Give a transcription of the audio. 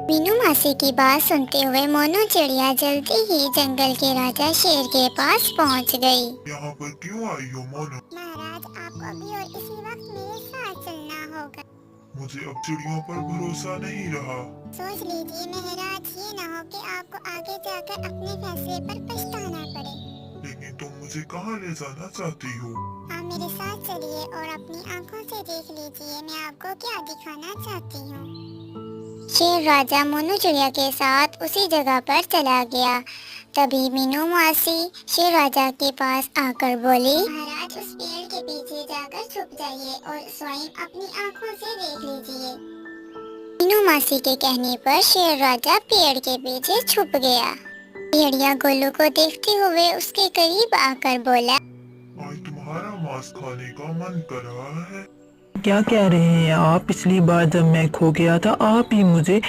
मीनू मासी की बात सुनते हुए मोनू चिड़िया जल्दी ही जंगल के राजा शेर के पास पहुंच गई। यहाँ पर क्यों आई हो मोनू? महाराज, आपको अभी और इसी वक्त मेरे साथ चलना होगा। मुझे अब चिड़ियों पर भरोसा नहीं रहा। सोच लीजिए महाराज, ये न हो कि आपको आगे जाकर अपने फैसले पर पछताना पड़े। लेकिन तुम मुझे कहाँ ले जाना चाहती हो? आप मेरे साथ चलिए और अपनी आंखों से देख लीजिए मैं आपको क्या दिखाना चाहती हूँ। शेर राजा मोनू चिड़िया के साथ उसी जगह पर चला गया। तभी मीनू मासी शेर राजा के पास आकर बोली, महाराज, उस पेड़ के पीछे जाकर छुप जाइए और स्वयं अपनी आंखों से देख लीजिए। मीनू मासी के कहने पर शेर राजा पेड़ के पीछे छुप गया। भेड़िया गोलू को देखते हुए उसके करीब आकर बोला, आज तुम्हारा मांस खाने का मन कर रहा है। क्या कह रहे हैं आप? पिछली बार जब मैं खो गया था आप ही मुझे